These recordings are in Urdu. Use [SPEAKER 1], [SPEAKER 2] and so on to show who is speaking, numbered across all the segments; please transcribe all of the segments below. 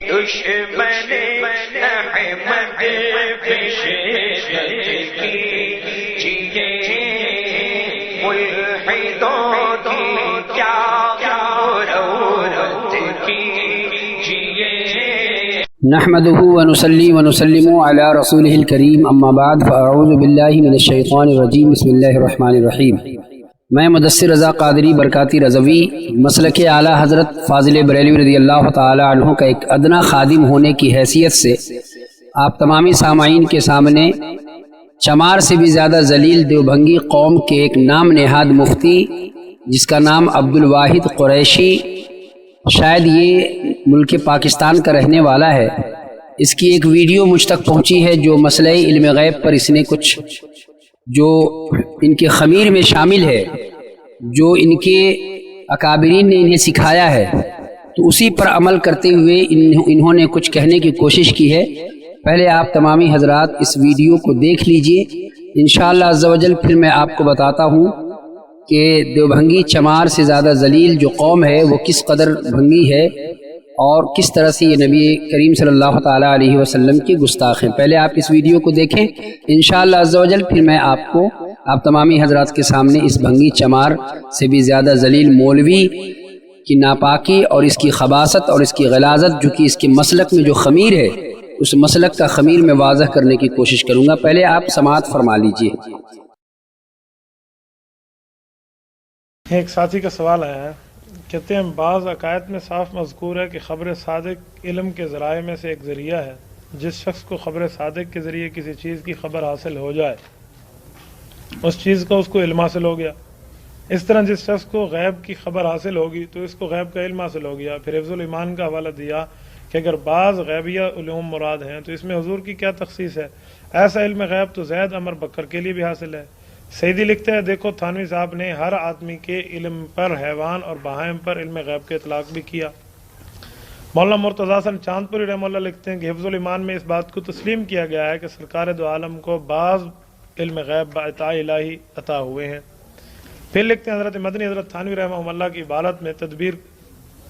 [SPEAKER 1] دشمن احمد بشدت کیجئے ملحدوں کی کیا ضرورت کیجئے۔
[SPEAKER 2] نحمده ونصلي ونسلم على رسوله الكريم اما بعد فاعوذ باللہ من الشیطان الرجیم بسم اللہ الرحمن الرحیم۔ میں مدثر رضا قادری برکاتی رضوی مسلک اعلیٰ حضرت فاضل بریلوی رضی اللہ تعالی عنہ کا ایک ادنا خادم ہونے کی حیثیت سے آپ تمامی سامعین کے سامنے چمار سے بھی زیادہ ذلیل دیوبھنگی قوم کے ایک نام نہاد مفتی جس کا نام عبدالواحد قریشی، شاید یہ ملک پاکستان کا رہنے والا ہے، اس کی ایک ویڈیو مجھ تک پہنچی ہے جو مسئلہ علم غیب پر اس نے کچھ جو ان کے خمیر میں شامل ہے، جو ان کے اکابرین نے انہیں سکھایا ہے، تو اسی پر عمل کرتے ہوئے انہوں نے کچھ کہنے کی کوشش کی ہے۔ پہلے آپ تمامی حضرات اس ویڈیو کو دیکھ لیجئے، انشاءاللہ عز و جل پھر میں آپ کو بتاتا ہوں کہ دیوبھنگی چمار سے زیادہ ذلیل جو قوم ہے وہ کس قدر بھنگی ہے اور کس طرح سے یہ نبی کریم صلی اللہ تعالیٰ علیہ وسلم کی گستاخ ہیں۔ پہلے آپ اس ویڈیو کو دیکھیں انشاءاللہ عز و جل، پھر میں آپ تمامی حضرات کے سامنے اس بھنگی چمار سے بھی زیادہ ذلیل مولوی کی ناپاکی اور اس کی خباثت اور اس کی غلاظت جو کہ اس کے مسلک میں جو خمیر ہے اس مسلک کا خمیر میں واضح کرنے کی کوشش کروں گا۔ پہلے آپ سماعت فرما لیجئے۔
[SPEAKER 3] ایک ساتھی کا سوال آیا ہے، کہتے ہیں بعض عقائد میں صاف مذکور ہے کہ خبر صادق علم کے ذرائع میں سے ایک ذریعہ ہے۔ جس شخص کو خبر صادق کے ذریعے کسی چیز کی خبر حاصل ہو جائے اس چیز کا اس کو علم حاصل ہو گیا۔ اس طرح جس شخص کو غیب کی خبر حاصل ہوگی تو اس کو غیب کا علم حاصل ہو گیا۔ پھر حفظ الایمان کا حوالہ دیا کہ اگر بعض غیبیہ علوم مراد ہیں تو اس میں حضور کی کیا تخصیص ہے؟ ایسا علم غیب تو زید عمر بکر کے لیے بھی حاصل ہے۔ سیدی لکھتے ہیں، دیکھو تھانوی صاحب نے ہر آدمی کے علم پر حیوان اور بہائم پر علم غیب کے اطلاق بھی کیا۔ مولانا مرتضیٰ حسن چاندپوری رحمہ اللہ لکھتے ہیں کہ حفظ الایمان میں اس بات کو تسلیم کیا گیا ہے کہ سرکار دو عالم کو بعض علم غیب بعطاء الہی عطا ہوئے ہیں۔ پھر لکھتے ہیں حضرت مدنی حضرت تھانوی رحمہ اللہ کی عبارت میں تدبیر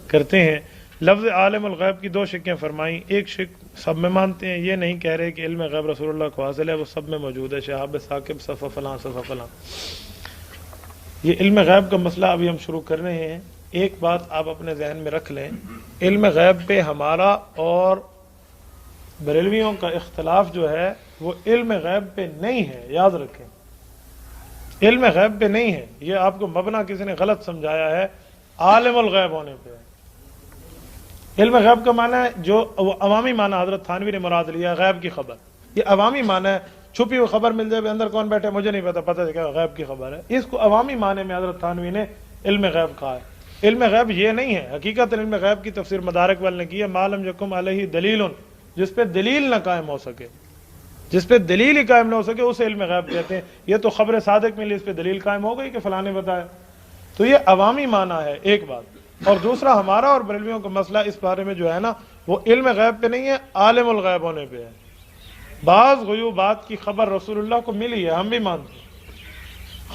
[SPEAKER 3] کرتے ہیں، لفظ عالم الغیب کی دو شکیں فرمائیں، ایک شک سب میں مانتے ہیں، یہ نہیں کہہ رہے کہ علم غیب رسول اللہ کو حاصل ہے، وہ سب میں موجود ہے، شہاب ثاقب صفحہ فلاں صفحہ فلاں۔ یہ علم غیب کا مسئلہ ابھی ہم شروع کر رہے ہیں۔ ایک بات آپ اپنے ذہن میں رکھ لیں، علم غیب پہ ہمارا اور بریلویوں کا اختلاف جو ہے وہ علم غیب پہ نہیں ہے، یاد رکھیں، علم غیب پہ نہیں ہے، یہ آپ کو مبنا کسی نے غلط سمجھایا ہے، عالم الغیب ہونے پہ ہے۔ علم غیب کا معنی ہے جو عوامی معنی حضرت تھانوی نے مراد لیا غیب کی خبر، یہ عوامی معنی ہے، چھپی ہوئی خبر مل جائے اندر کون بیٹھے مجھے نہیں پتا، پتہ ہے غیب کی خبر ہے، اس کو عوامی معنی میں حضرت تھانوی نے علم غیب کہا ہے۔ علم غیب یہ نہیں ہے، حقیقت علم غیب کی تفسیر مدارک والے نے کی ہے، ما لم یکن علیہ دلیل، جس پہ دلیل نہ قائم ہو سکے، جس پہ دلیل ہی قائم نہ ہو سکے اسے علم غیب کہتے ہیں۔ یہ تو خبر صادق ملی، اس پہ دلیل قائم ہو گئی کہ فلاں نے بتایا، تو یہ عوامی معنی ہے ایک بات۔ اور دوسرا ہمارا اور بریلویوں کا مسئلہ اس بارے میں جو ہے نا وہ علم غیب پہ نہیں ہے، عالم الغیب ہونے پہ ہے۔ بعض غیوبات کی خبر رسول اللہ کو ملی ہے، ہم بھی مانتے ہیں،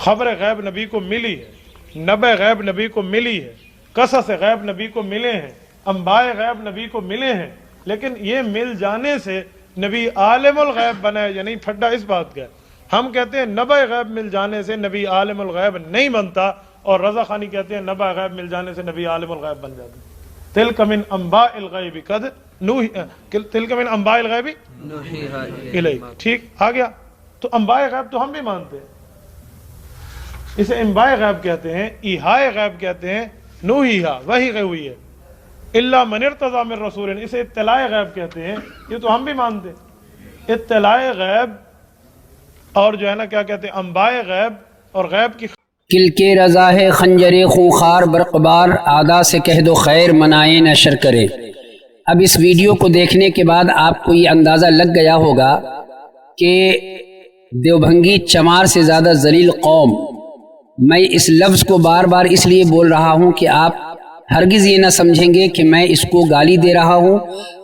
[SPEAKER 3] خبر غیب نبی کو ملی ہے، نبع غیب نبی کو ملی ہے، قصص غیب نبی کو ملے ہیں، انباء غیب نبی کو ملے ہیں، لیکن یہ مل جانے سے نبی عالم الغیب بنا یا نہیں، پھڈا اس بات کا ہے۔ ہم کہتے ہیں نبع غیب مل جانے سے نبی عالم الغیب نہیں بنتا، اور رضا خانی کہتے ہیں نبع غیب مل جانے سے نبی عالم الغیب بن جاتے ہیں۔ تلک من انباء الغیب قد نوحی، تلک من انباء الغیب الیک، ٹھیک آ گیا۔ تو انباء غیب تو ہم بھی مانتے ہیں، اسے انباء غیب کہتے ہیں، ایحاء غیب کہتے ہیں، نوحیہا وحی غیب ہوئی ہے، الا من ارتضی من رسول، اسے اطلاع غیب کہتے ہیں، یہ تو ہم بھی مانتے ہیں۔ اطلاع غیب اور جو ہے نا کیا کہتے ہیں انباء غیب اور غیب کی
[SPEAKER 2] کل کے رضا ہے خنجر خونخوار برقبار، آدھا سے کہہ دو خیر منائے نہ شر کرے۔ اب اس ویڈیو کو دیکھنے کے بعد آپ کو یہ اندازہ لگ گیا ہوگا کہ دیوبھنگی چمار سے زیادہ ذلیل قوم، میں اس لفظ کو بار بار اس لیے بول رہا ہوں کہ آپ ہرگز یہ نہ سمجھیں گے کہ میں اس کو گالی دے رہا ہوں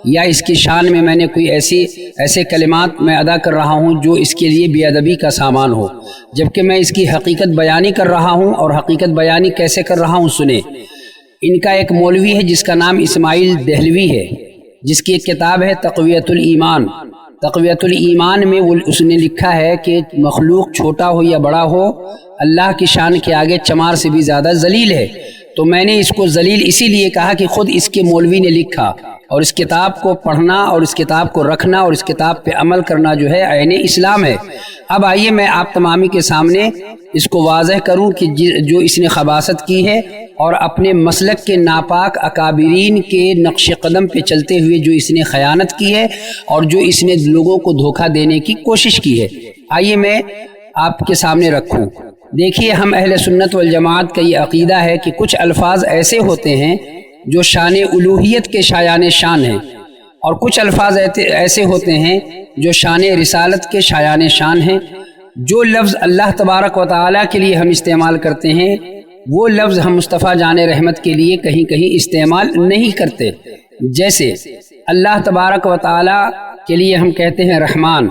[SPEAKER 2] یا اس کی شان میں نے کوئی ایسے کلمات میں ادا کر رہا ہوں جو اس کے لیے بے ادبی کا سامان ہو، جبکہ میں اس کی حقیقت بیانی کر رہا ہوں۔ اور حقیقت بیانی کیسے کر رہا ہوں سنیں۔ ان کا ایک مولوی ہے جس کا نام اسماعیل دہلوی ہے، جس کی ایک کتاب ہے تقویۃ الایمان۔ تقویۃ الایمان میں اس نے لکھا ہے کہ مخلوق چھوٹا ہو یا بڑا ہو، اللہ کی شان کے آگے چمار سے بھی زیادہ ذلیل ہے۔ تو میں نے اس کو ذلیل اسی لیے کہا کہ خود اس کے مولوی نے لکھا، اور اس کتاب کو پڑھنا اور اس کتاب کو رکھنا اور اس کتاب پہ عمل کرنا جو ہے عین اسلام ہے۔ اب آئیے میں آپ تمامی کے سامنے اس کو واضح کروں کہ جو اس نے خباثت کی ہے اور اپنے مسلک کے ناپاک اکابرین کے نقش قدم پہ چلتے ہوئے جو اس نے خیانت کی ہے اور جو اس نے لوگوں کو دھوکہ دینے کی کوشش کی ہے، آئیے میں آپ کے سامنے رکھوں۔ دیکھیے، ہم اہل سنت والجماعت کا یہ عقیدہ ہے کہ کچھ الفاظ ایسے ہوتے ہیں جو شان الوہیت کے شایان شان ہیں، اور کچھ الفاظ ایسے ہوتے ہیں جو شان رسالت کے شایان شان ہیں۔ جو لفظ اللہ تبارک و تعالیٰ کے لیے ہم استعمال کرتے ہیں، وہ لفظ ہم مصطفیٰ جان رحمت کے لیے کہیں کہیں استعمال نہیں کرتے۔ جیسے اللہ تبارک و تعالیٰ کے لیے ہم کہتے ہیں رحمان،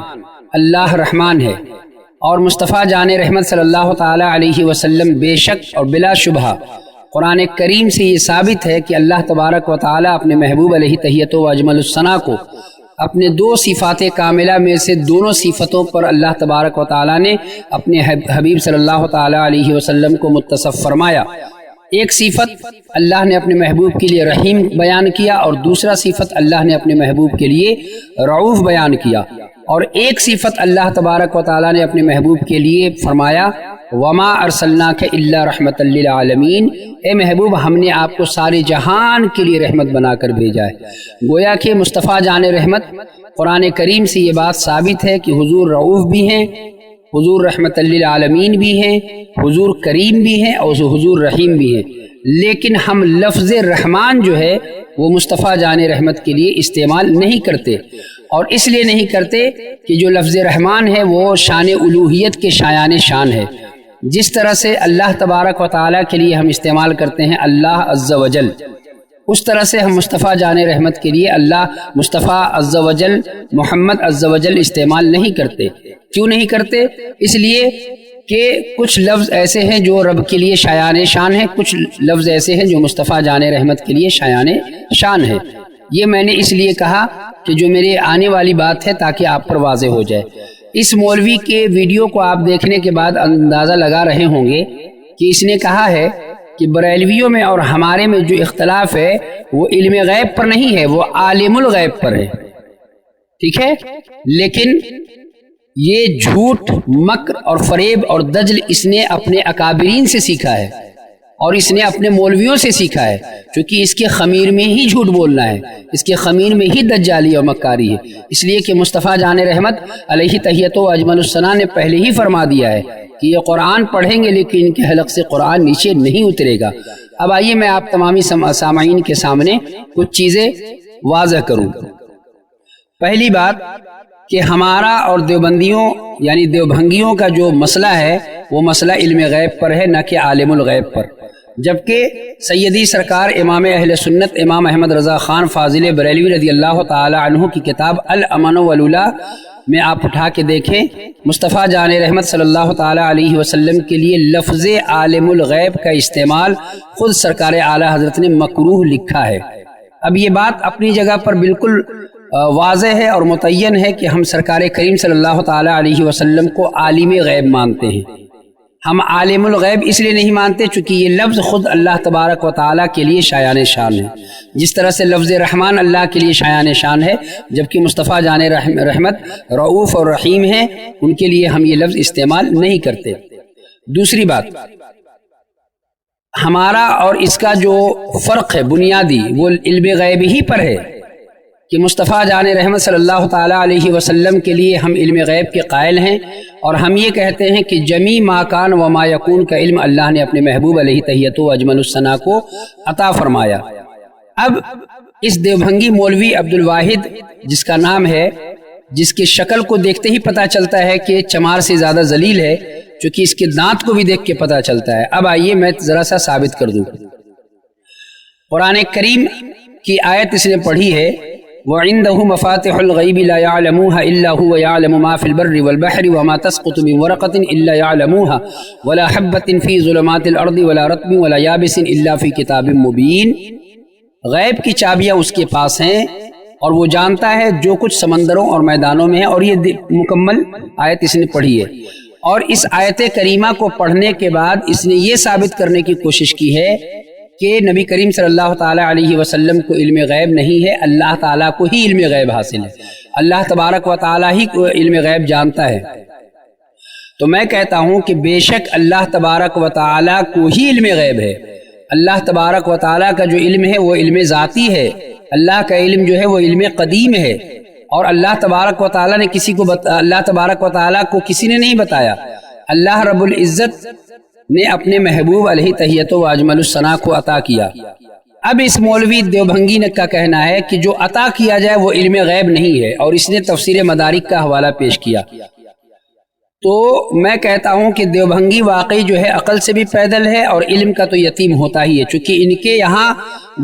[SPEAKER 2] اللہ رحمان ہے، اور مصطفیٰ جان رحمت صلی اللہ تعالیٰ علیہ وسلم بے شک اور بلا شبہ قرآن کریم سے یہ ثابت ہے کہ اللہ تبارک و تعالیٰ اپنے محبوب علیہ تحیۃ و اجمل الثناء کو اپنے دو صفات کاملہ میں سے دونوں صفتوں پر اللہ تبارک و تعالیٰ نے اپنے حبیب صلی اللہ تعالیٰ علیہ وسلم کو متصف فرمایا۔ ایک صفت اللہ نے اپنے محبوب کے لیے رحیم بیان کیا، اور دوسرا صفت اللہ نے اپنے محبوب کے لیے رعوف بیان کیا، اور ایک صفت اللہ تبارک و تعالیٰ نے اپنے محبوب کے لیے فرمایا وما ارسلناک الا رحمۃ للعالمین، اے محبوب ہم نے آپ کو سارے جہان کے لیے رحمت بنا کر بھیجا ہے۔ گویا کہ مصطفیٰ جان رحمت قرآن کریم سے یہ بات ثابت ہے کہ حضور رعوف بھی ہیں، حضور رحمت للعالمین بھی ہیں، حضور کریم بھی ہیں، اور حضور رحیم بھی ہیں، لیکن ہم لفظ رحمان جو ہے وہ مصطفیٰ جان رحمت کے لیے استعمال نہیں کرتے، اور اس لیے نہیں کرتے کہ جو لفظ رحمان ہے وہ شان الوہیت کے شایان شان ہے۔ جس طرح سے اللہ تبارک و تعالیٰ کے لیے ہم استعمال کرتے ہیں اللہ عز و جل، اس طرح سے ہم مصطفیٰ جان رحمت کے لیے اللہ مصطفیٰ عز و جل، محمد عز و جل استعمال نہیں کرتے۔ کیوں نہیں کرتے؟ اس لیے کہ کچھ لفظ ایسے ہیں جو رب کے لیے شایان شان ہیں، کچھ لفظ ایسے ہیں جو مصطفیٰ جان رحمت کے لیے شایان شان ہے۔ یہ میں نے اس لیے کہا کہ جو میرے آنے والی بات ہے تاکہ آپ پر واضح ہو جائے۔ اس مولوی کے ویڈیو کو آپ دیکھنے کے بعد اندازہ لگا رہے ہوں گے کہ اس نے کہا ہے کہ بریلویوں میں اور ہمارے میں جو اختلاف ہے وہ علم غیب پر نہیں ہے، وہ عالم الغیب پر ہے، ٹھیک ہے؟ لیکن یہ جھوٹ، مکر اور فریب اور دجل اس نے اپنے اکابرین سے سیکھا ہے، اور اس نے اپنے مولویوں سے سیکھا ہے، چونکہ اس کے خمیر میں ہی جھوٹ بولنا ہے، اس کے خمیر میں ہی دجالی اور مکاری ہے، اس لیے کہ مصطفیٰ جان رحمت علیہ تحیۃ و اجمل الثناء نے پہلے ہی فرما دیا ہے کہ یہ قرآن پڑھیں گے لیکن ان کے حلق سے قرآن نیچے نہیں اترے گا۔ اب آئیے میں آپ تمامی سامعین کے سامنے کچھ چیزیں واضح کروں۔ پہلی بات کہ ہمارا اور دیوبندیوں یعنی دیوبھنگیوں کا جو مسئلہ ہے وہ مسئلہ علم غیب پر ہے، نہ کہ عالم الغیب پر، جبکہ سیدی سرکار امام اہل سنت امام احمد رضا خان فاضل بریلوی رضی اللہ تعالی عنہ کی کتاب الامن والولا میں آپ اٹھا کے دیکھیں، مصطفیٰ جان رحمت صلی اللہ تعالی علیہ وسلم کے لیے لفظ عالم الغیب کا استعمال خود سرکار اعلی حضرت نے مکروہ لکھا ہے۔ اب یہ بات اپنی جگہ پر بالکل واضح ہے اور متعین ہے کہ ہم سرکار کریم صلی اللہ تعالی علیہ وسلم کو عالم غیب مانتے ہیں۔ ہم عالم الغیب اس لیے نہیں مانتے چونکہ یہ لفظ خود اللہ تبارک و تعالیٰ کے لیے شایان شان ہے، جس طرح سے لفظ رحمان اللہ کے لیے شایان شان ہے، جبکہ مصطفیٰ جان رحمت رعوف اور رحیم ہیں، ان کے لیے ہم یہ لفظ استعمال نہیں کرتے۔ دوسری بات، ہمارا اور اس کا جو فرق ہے بنیادی وہ علم غیب ہی پر ہے کہ مصطفیٰ جان رحمت صلی اللہ تعالیٰ علیہ وسلم کے لیے ہم علم غیب کے قائل ہیں، اور ہم یہ کہتے ہیں کہ جمی ما کان و ما یکون کا علم اللہ نے اپنے محبوب علیہ تحیۃ و اجمل الثناء کو عطا فرمایا۔ اب اس دیوبھنگی مولوی عبد الواحد جس کا نام ہے، جس کی شکل کو دیکھتے ہی پتہ چلتا ہے کہ چمار سے زیادہ ذلیل ہے، چونکہ اس کے دانت کو بھی دیکھ کے پتہ چلتا ہے۔ اب آئیے میں ذرا سا ثابت کر دوں۔ قرآن کریم کی آیت اس نے پڑھی ہے وَعِنْدَهُ مَفَاتِحُ الْغَيْبِ لَا يَعْلَمُوهَا إِلَّا هُوَ يَعْلَمُ مَا فِي الْبَرِّ وَالْبَحْرِ وَمَا تَسْقُطُ مِنْ وَرَقَةٍ إِلَّا يَعْلَمُوهَا وَلَا حَبَّةٍ فِي ظُلُمَاتِ الْأَرْضِ وَلَا رَطْبٍ وَلَا يَابِسٍ إِلَّا فِي كِتَابٍ مُبِينٍ۔ غیب کی چابیاں اس کے پاس ہیں، اور وہ جانتا ہے جو کچھ سمندروں اور میدانوں میں ہے. اور یہ مکمل آیت اس نے پڑھی ہے. اور اس آیت کریمہ کو پڑھنے کے بعد اس نے یہ ثابت کرنے کی کوشش کی ہے کہ نبی کریم صلی اللہ تعالیٰ علیہ وسلم کو علم غیب نہیں ہے، اللہ تعالیٰ کو ہی علم غیب حاصل ہے، اللہ تبارک و تعالیٰ ہی کو علم غیب جانتا ہے. تو میں کہتا ہوں کہ بے شک اللہ تبارک و تعالیٰ کو ہی علم غیب ہے. اللہ تبارک و تعالیٰ کا جو علم ہے وہ علم ذاتی ہے. اللہ کا علم جو ہے وہ علم قدیم ہے، اور اللہ تبارک و تعالیٰ نے اللہ تبارک و تعالیٰ کو کسی نے نہیں بتایا. اللہ رب العزت نے اپنے محبوب علیہ تحیۃ و اجمل الثناء کو عطا کیا. اب اس مولوی دیوبھنگی کا کہنا ہے کہ جو عطا کیا جائے وہ علم غیب نہیں ہے، اور اس نے تفسیر مدارک کا حوالہ پیش کیا. تو میں کہتا ہوں کہ دیوبھنگی واقعی جو ہے عقل سے بھی پیدل ہے، اور علم کا تو یتیم ہوتا ہی ہے، چونکہ ان کے یہاں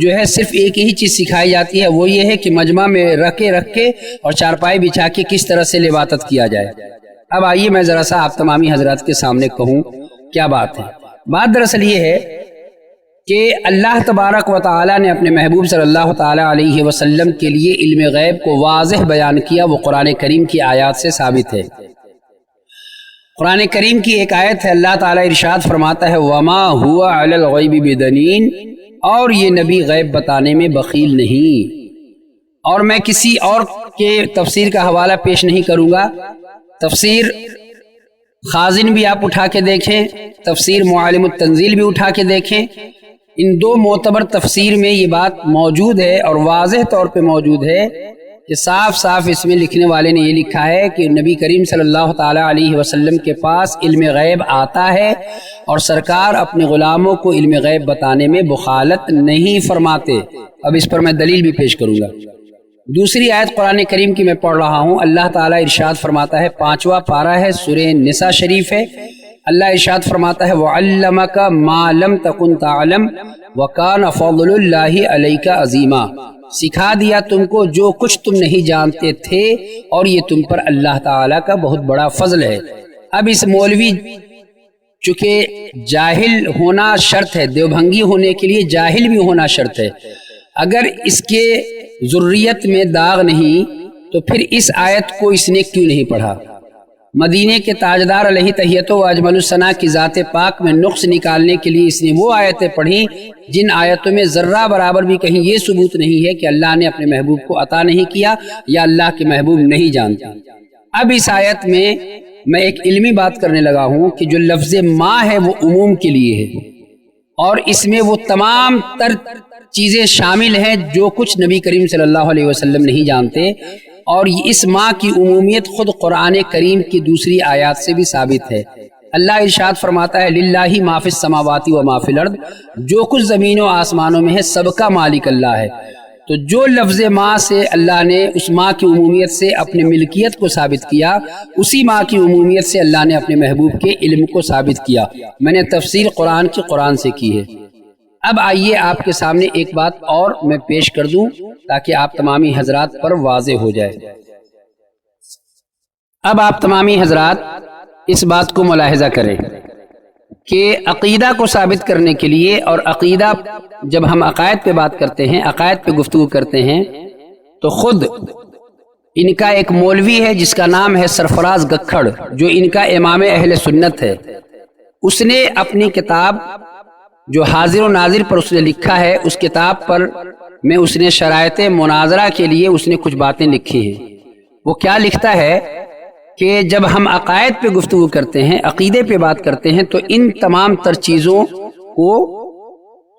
[SPEAKER 2] جو ہے صرف ایک ہی چیز سکھائی جاتی ہے، وہ یہ ہے کہ مجمع میں رکھ کے اور چارپائی بچھا کے کس طرح سے لباطت کیا جائے. اب آئیے میں ذرا سا آپ تمامی حضرات کے سامنے کہوں کیا بات ہے. بات دراصل یہ ہے کہ اللہ تبارک و تعالیٰ نے اپنے محبوب صلی اللہ تعالیٰ علیہ وسلم کے لیے علم غیب کو واضح بیان کیا. وہ قرآن کریم کی آیات سے ثابت ہے. قرآن کریم کی ایک آیت ہے، اللہ تعالیٰ ارشاد فرماتا ہے وَمَا هُوَ عَلَى الْغَيْبِ بِضَنِينٍ، اور یہ نبی غیب بتانے میں بخیل نہیں. اور میں کسی اور کے تفسیر کا حوالہ پیش نہیں کروں گا. تفسیر خازن بھی آپ اٹھا کے دیکھیں، تفسیر معالم التنزیل بھی اٹھا کے دیکھیں. ان دو معتبر تفسیر میں یہ بات موجود ہے، اور واضح طور پہ موجود ہے کہ صاف صاف اس میں لکھنے والے نے یہ لکھا ہے کہ نبی کریم صلی اللہ تعالیٰ علیہ وسلم کے پاس علم غیب آتا ہے، اور سرکار اپنے غلاموں کو علم غیب بتانے میں بخالت نہیں فرماتے. اب اس پر میں دلیل بھی پیش کروں گا. دوسری آیت قرآن کریم کی میں پڑھ رہا ہوں. اللہ تعالیٰ ارشاد فرماتا ہے، 5واں پارہ ہے، سورہ نساء شریف ہے. اللہ ارشاد فرماتا ہے وَعَلَّمَكَ مَا لَمْ تَكُنْ تَعْلَمْ وَكَانَ فَضْلُ اللَّهِ عَلَيْكَ عَظِيمًا، سکھا دیا تم کو جو کچھ تم نہیں جانتے تھے، اور یہ تم پر اللہ تعالیٰ کا بہت بڑا فضل ہے. اب اس مولوی چونکہ جاہل ہونا شرط ہے، دیوبھنگی ہونے کے لیے جاہل بھی ہونا شرط ہے. اگر اس کے ذریت میں داغ نہیں تو پھر اس آیت کو اس نے کیوں نہیں پڑھا؟ مدینے کے تاجدار علیہ تحیۃ و اجمل الثناء کی ذات پاک میں نقص نکالنے کے لیے اس نے وہ آیتیں پڑھی جن آیتوں میں ذرہ برابر بھی کہیں یہ ثبوت نہیں ہے کہ اللہ نے اپنے محبوب کو عطا نہیں کیا یا اللہ کے محبوب نہیں جانتے. اب اس آیت میں ایک علمی بات کرنے لگا ہوں کہ جو لفظ ما ہے وہ عموم کے لیے ہے، اور اس میں وہ تمام تر چیزیں شامل ہیں جو کچھ نبی کریم صلی اللہ علیہ وسلم نہیں جانتے. اور اس ماں کی عمومیت خود قرآن کریم کی دوسری آیات سے بھی ثابت ہے. اللہ ارشاد فرماتا ہے للہ ما فی السماوات و ما فی الارض، جو کچھ زمینوں آسمانوں میں ہے سب کا مالک اللہ ہے. تو جو لفظ ماں سے اللہ نے اس ماں کی عمومیت سے اپنے ملکیت کو ثابت کیا، اسی ماں کی عمومیت سے اللہ نے اپنے محبوب کے علم کو ثابت کیا. میں نے تفسیر قرآن کی قرآن سے کی ہے. اب آئیے آپ کے سامنے ایک بات اور میں پیش کر دوں تاکہ آپ تمامی حضرات پر واضح ہو جائے. اب آپ تمامی حضرات اس بات کو ملاحظہ کریں کہ عقیدہ کو ثابت کرنے کے لیے، اور عقیدہ جب ہم عقائد پہ بات کرتے ہیں، عقائد پہ گفتگو کرتے ہیں، تو خود ان کا ایک مولوی ہے جس کا نام ہے سرفراز گکھڑ، جو ان کا امام اہل سنت ہے. اس نے اپنی کتاب جو حاضر و ناظر پر اس نے لکھا ہے، اس کتاب پر میں اس نے شرائط مناظرہ کے لیے اس نے کچھ باتیں لکھی ہیں. وہ کیا لکھتا ہے کہ جب ہم عقائد پہ گفتگو کرتے ہیں، عقیدے پہ بات کرتے ہیں، تو ان تمام تر چیزوں کو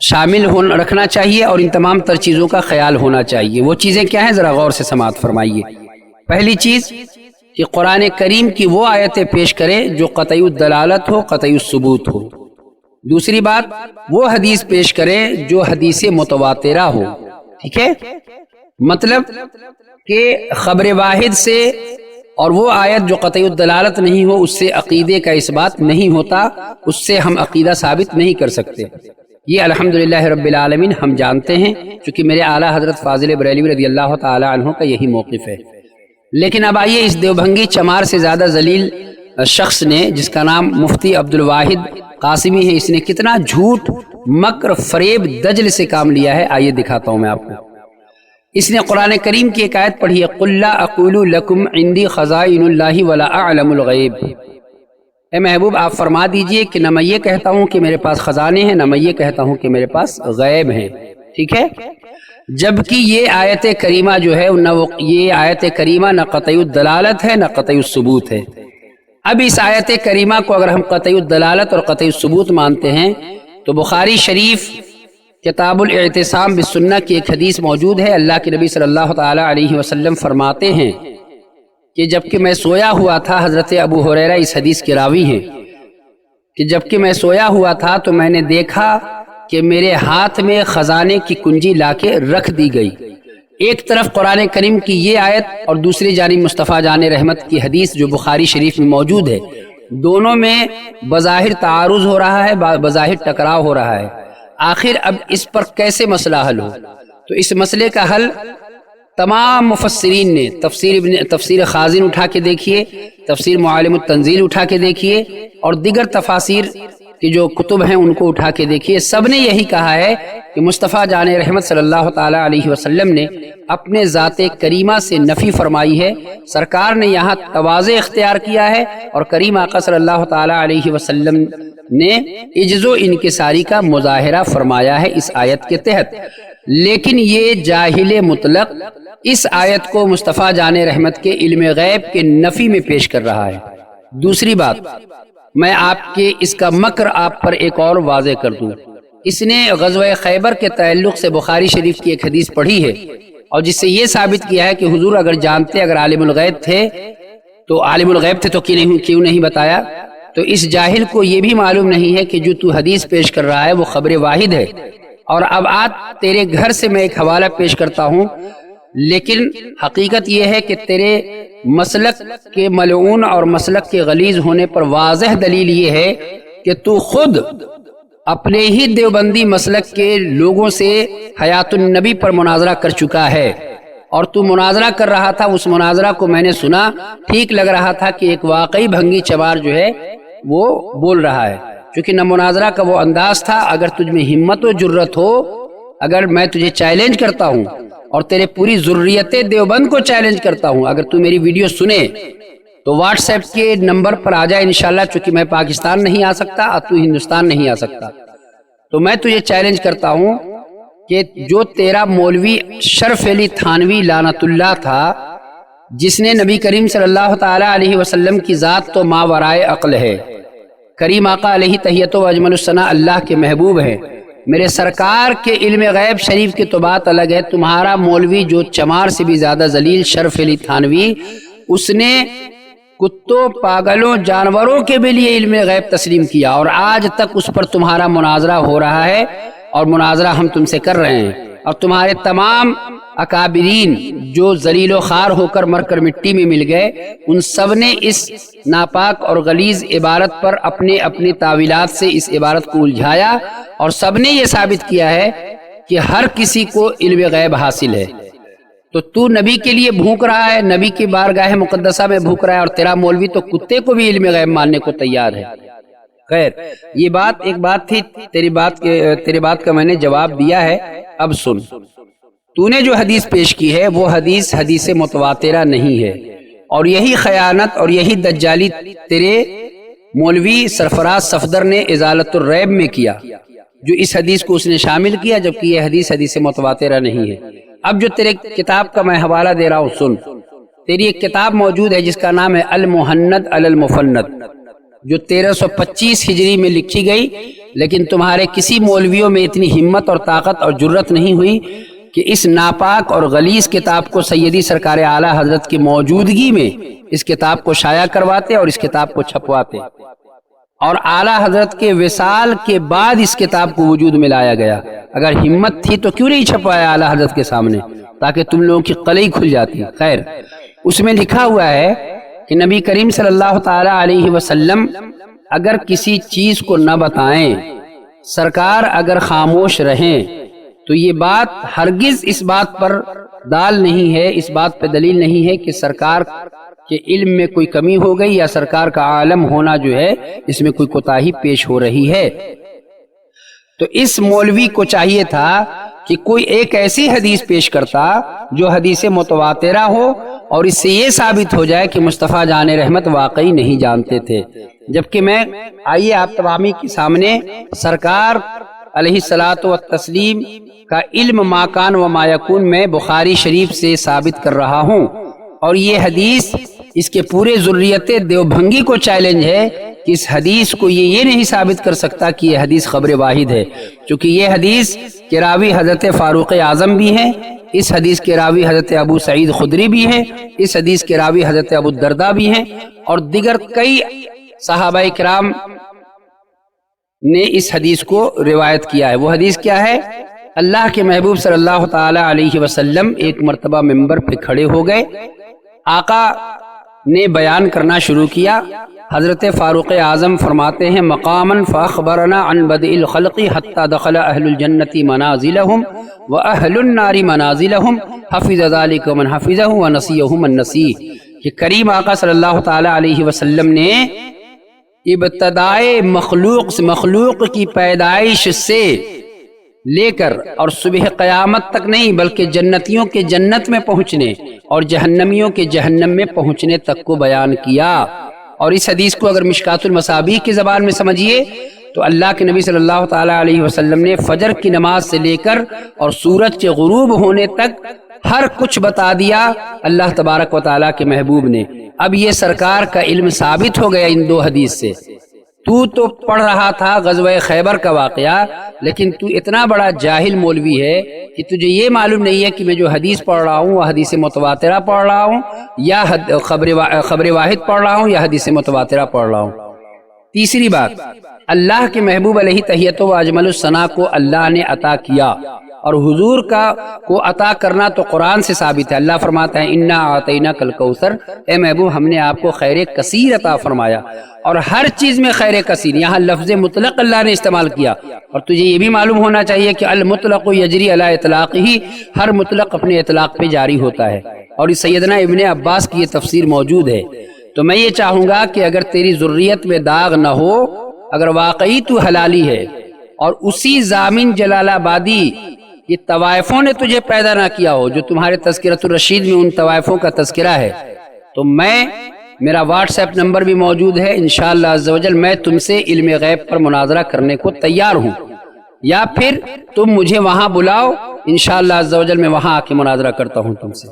[SPEAKER 2] شامل رکھنا چاہیے، اور ان تمام تر چیزوں کا خیال ہونا چاہیے. وہ چیزیں کیا ہیں ذرا غور سے سماعت فرمائیے. پہلی چیز کہ قرآن کریم کی وہ آیتیں پیش کرے جو قطعی الدلالت ہو، قطعی الثبوت ہو. دوسری بات وہ حدیث پیش کرے جو حدیث متواترہ ہو. ٹھیک ہے، مطلب کہ خبر واحد سے اور وہ آیت جو قطعی الدلالت نہیں ہو اس سے عقیدے کا اس بات نہیں ہوتا، اس سے ہم عقیدہ ثابت نہیں کر سکتے. یہ الحمدللہ رب العالمین ہم جانتے ہیں، چونکہ میرے اعلیٰ حضرت فاضل بریلوی رضی اللہ تعالی عنہ کا یہی موقف ہے. لیکن اب آئیے اس دیوبھنگی چمار سے زیادہ ذلیل شخص نے جس کا نام مفتی عبد الواحد قاسمی ہے، اس نے کتنا جھوٹ، مکر، فریب، دجل سے کام لیا ہے. آئیے دکھاتا ہوں میں آپ کو. اس نے قرآن کریم کی ایک آیت پڑھی ہے، قُلْ لَا أَقُولُ لَكُمْ عِنْدِي خَزَائِنُ اللَّهِ وَلَا أَعْلَمُ الْغَيْبَ، اے محبوب آپ فرما دیجئے کہ نہ میں یہ کہتا ہوں کہ میرے پاس خزانے ہیں، نہ میں یہ کہتا ہوں کہ میرے پاس غیب ہیں، ٹھیک ہے؟ جبکہ یہ آیت کریمہ جو ہے یہ آیت کریمہ نہ قطعی الدلالت ہے نہ قطعی الثبوت ہے۔ اب اس آیت کریمہ کو اگر ہم قطعی الدلالت اور قطعی الثبوت مانتے ہیں تو بخاری شریف کتاب الاعتصام بالسنہ کی ایک حدیث موجود ہے، اللہ کے نبی صلی اللہ تعالی علیہ وسلم فرماتے ہیں کہ جبکہ میں سویا ہوا تھا، حضرت ابو ہریرہ اس حدیث کے راوی ہیں، کہ جبکہ میں سویا ہوا تھا تو میں نے دیکھا کہ میرے ہاتھ میں خزانے کی کنجی لا کے رکھ دی گئی۔ ایک طرف قرآن کریم کی یہ آیت اور دوسری جانب مصطفیٰ جان رحمت کی حدیث جو بخاری شریف میں موجود ہے، دونوں میں بظاہر تعارض ہو رہا ہے، بظاہر ٹکراؤ ہو رہا ہے۔ آخر اب اس پر کیسے مسئلہ حل ہو؟ تو اس مسئلے کا حل تمام مفسرین نے تفسیر خازن اٹھا کے دیکھیے، تفسیر معالم التنزیل اٹھا کے دیکھیے، اور دیگر تفاسیر کی جو کتب ہیں ان کو اٹھا کے دیکھیے، سب نے یہی کہا ہے کہ مصطفیٰ جان رحمت صلی اللہ تعالی علیہ وسلم نے اپنے ذات کریمہ سے نفی فرمائی ہے، سرکار نے یہاں تواضع اختیار کیا ہے، اور کریم آقا صلی اللہ تعالی علیہ وسلم نے عجز و انکساری کا مظاہرہ فرمایا ہے اس آیت کے تحت۔ لیکن یہ جاہل مطلق اس آیت کو مصطفیٰ جان رحمت کے علم غیب کے نفی میں پیش کر رہا ہے۔ دوسری بات، میں آپ کے اس کا مکر آپ پر ایک اور واضح کر دوں، اس نے غزوہ خیبر کے تعلق سے بخاری شریف کی ایک حدیث پڑھی ہے، اور جس سے یہ ثابت کیا ہے کہ حضور اگر جانتے، اگر عالم الغیب تھے تو کیوں نہیں بتایا؟ تو اس جاہل کو یہ بھی معلوم نہیں ہے کہ جو تو حدیث پیش کر رہا ہے وہ خبر واحد ہے۔ اور اب آج تیرے گھر سے میں ایک حوالہ پیش کرتا ہوں، لیکن حقیقت یہ ہے کہ تیرے مسلک کے ملعون اور مسلک کے غلیظ ہونے پر واضح دلیل یہ ہے کہ تو خود اپنے ہی دیوبندی مسلک کے لوگوں سے حیات النبی پر مناظرہ کر چکا ہے، اور تو مناظرہ کر رہا تھا، اس مناظرہ کو میں نے سنا، ٹھیک لگ رہا تھا کہ ایک واقعی بھنگی چمار جو ہے وہ بول رہا ہے، کیونکہ نہ مناظرہ کا وہ انداز تھا۔ اگر تجھ میں ہمت و جرت ہو، اگر میں تجھے چیلنج کرتا ہوں اور تیرے پوری ذریت دیوبند کو چیلنج کرتا ہوں، اگر تو میری ویڈیو سنے تو واٹس ایپ کے نمبر پر آ جائے انشاءاللہ، چونکہ میں پاکستان نہیں آ سکتا اور تو ہندوستان نہیں آ سکتا، تو میں تجھے چیلنج کرتا ہوں کہ جو تیرا مولوی شرف علی تھانوی لعنت اللہ تھا، جس نے نبی کریم صلی اللہ تعالی علیہ وسلم کی ذات تو ماورائے عقل ہے، کریم آقا علیہ تحیت و اجمل الثناء اللہ کے محبوب ہیں، میرے سرکار کے علم غیب شریف کی تو بات الگ ہے، تمہارا مولوی جو چمار سے بھی زیادہ ذلیل شرف علی تھانوی، اس نے کتوں، پاگلوں، جانوروں کے بھی لیے علم غیب تسلیم کیا، اور آج تک اس پر تمہارا مناظرہ ہو رہا ہے، اور مناظرہ ہم تم سے کر رہے ہیں، اور تمہارے تمام اکابرین جو ذلیل و خوار ہو کر مر کر مٹی میں مل گئے، ان سب نے اس ناپاک اور غلیظ عبارت پر اپنے اپنی تعویلات سے اس عبارت کو الجھایا، اور سب نے یہ ثابت کیا ہے کہ ہر کسی کو علم غیب حاصل ہے۔ تو نبی کے لیے بھوک رہا ہے، نبی کی بارگاہ مقدسہ میں بھوک رہا ہے، اور تیرا مولوی تو کتے کو بھی علم غیب ماننے کو تیار ہے۔ خیر، یہ ایک بات تھی، تیری بات کا میں نے جواب دیا ہے۔ اب سن، تو نے جو حدیث پیش کی ہے وہ حدیث متواترہ نہیں ہے، اور یہی خیانت اور یہی دجالی تیرے مولوی سرفراز صفدر نے ازالت الریب میں کیا، جو اس حدیث کو اس نے شامل کیا، جبکہ یہ حدیث متواترہ نہیں ہے۔ اب جو تیرے کتاب کا میں حوالہ دے رہا ہوں سن، تیری ایک کتاب موجود ہے جس کا نام ہے المہند علی المفند، جو 1325 ہجری میں لکھی گئی، لیکن تمہارے کسی مولویوں میں اتنی ہمت اور طاقت اور جرت نہیں ہوئی کہ اس ناپاک اور غلیظ کتاب کو سیدی سرکار اعلیٰ حضرت کی موجودگی میں اس کتاب کو شائع کرواتے اور اس کتاب کو چھپواتے، اور اعلیٰ حضرت کے وصال کے بعد اس کتاب کو وجود میں لایا گیا۔ اگر ہمت تھی تو کیوں نہیں چھپوایا اعلیٰ حضرت کے سامنے، تاکہ تم لوگوں کی قلعی کھل جاتی۔ خیر، اس میں لکھا ہوا ہے کہ نبی کریم صلی اللہ تعالی علیہ وسلم اگر کسی چیز کو نہ بتائیں، سرکار اگر خاموش رہیں، تو یہ بات ہرگز اس بات پر دال نہیں ہے، اس بات پہ دلیل نہیں ہے کہ سرکار کے علم میں کوئی کمی ہو گئی یا سرکار کا عالم ہونا جو ہے اس میں کوئی کوتاہی پیش ہو رہی ہے۔ تو اس مولوی کو چاہیے تھا کہ کوئی ایک ایسی حدیث پیش کرتا جو حدیث متواترہ ہو اور اس سے یہ ثابت ہو جائے کہ مصطفیٰ جان رحمت واقعی نہیں جانتے تھے، جبکہ میں آئیے آپ تمامی کے سامنے سرکار علیہ الصلاۃ والتسلیم کا علم ما کان و ما یکون میں بخاری شریف سے ثابت کر رہا ہوں، اور یہ حدیث اس کے پورے ذریت دیوبھنگی کو چیلنج ہے کہ اس حدیث کو یہ نہیں ثابت کر سکتا کہ یہ حدیث خبر واحد ہے، چونکہ یہ حدیث کے راوی حضرت فاروق اعظم بھی ہیں، اس حدیث کے راوی حضرت ابو سعید خدری بھی ہیں، اس حدیث کے راوی حضرت ابو الدرداء بھی ہیں، اور دیگر کئی صحابہ کرام نے اس حدیث کو روایت کیا ہے۔ وہ حدیث کیا ہے؟ اللہ کے محبوب صلی اللہ تعالی علیہ وسلم ایک مرتبہ ممبر پہ کھڑے ہو گئے، آقا نے بیان کرنا شروع کیا۔ حضرت فاروق اعظم فرماتے ہیں مقاما فاخبرنا عن بدء الخلق حتى دخل اہل الجنت منازلهم واہل النار منازلهم حفظ ذلك من حفظه ونسيه من نسيه کہ کریم آقا صلی اللہ تعالی علیہ وسلم نے ابتدائے مخلوق کی پیدائش سے لے کر اور صبح قیامت تک نہیں بلکہ جنتیوں کے جنت میں پہنچنے اور جہنمیوں کے جہنم میں پہنچنے تک کو بیان کیا۔ اور اس حدیث کو اگر مشکات المصابیح کی زبان میں سمجھیے تو اللہ کے نبی صلی اللہ تعالی علیہ وسلم نے فجر کی نماز سے لے کر اور سورج کے غروب ہونے تک ہر کچھ بتا دیا اللہ تبارک و تعالیٰ کے محبوب نے۔ اب یہ سرکار کا علم ثابت ہو گیا ان دو حدیث سے۔ تو پڑھ رہا تھا غزوہ خیبر کا واقعہ، لیکن تو اتنا بڑا جاہل مولوی ہے کہ تجھے یہ معلوم نہیں ہے کہ میں جو حدیث پڑھ رہا ہوں وہ حدیث متواترہ پڑھ رہا ہوں یا خبر واحد پڑھ رہا ہوں یا حدیث متواترہ پڑھ رہا ہوں۔ تیسری بات، اللہ کے محبوب علیہ تحیۃ و اجمل الثناء کو اللہ نے عطا کیا، اور حضور کو عطا کرنا تو قرآن سے ثابت ہے۔ اللہ فرماتا ہے انا اعطیناک الکوثر، اے محبوب ہم نے آپ کو خیر کثیر عطا فرمایا، اور ہر چیز میں خیر کثیر، یہاں لفظ مطلق اللہ نے استعمال کیا۔ اور تجھے یہ بھی معلوم ہونا چاہیے کہ المطلق یجری علی اطلاق ہی، ہر مطلق اپنے اطلاق پہ جاری ہوتا ہے، اور اس سیدنا ابن عباس کی یہ تفسیر موجود ہے۔ تو میں یہ چاہوں گا کہ اگر تیری ذریت میں داغ نہ ہو، اگر واقعی تو حلالی ہے اور اسی ضامن جلال آبادی یہ طوائفوں نے تجھے پیدا نہ کیا ہو جو تمہارے تذکرۃ الرشید میں ان طوائفوں کا تذکرہ ہے، تو میرا واٹس ایپ نمبر بھی موجود ہے، انشاءاللہ عز و جل میں تم سے علم غیب پر مناظرہ کرنے کو تیار ہوں، یا پھر تم مجھے وہاں بلاؤ، انشاءاللہ عز و جل میں وہاں آ کے مناظرہ کرتا ہوں تم سے۔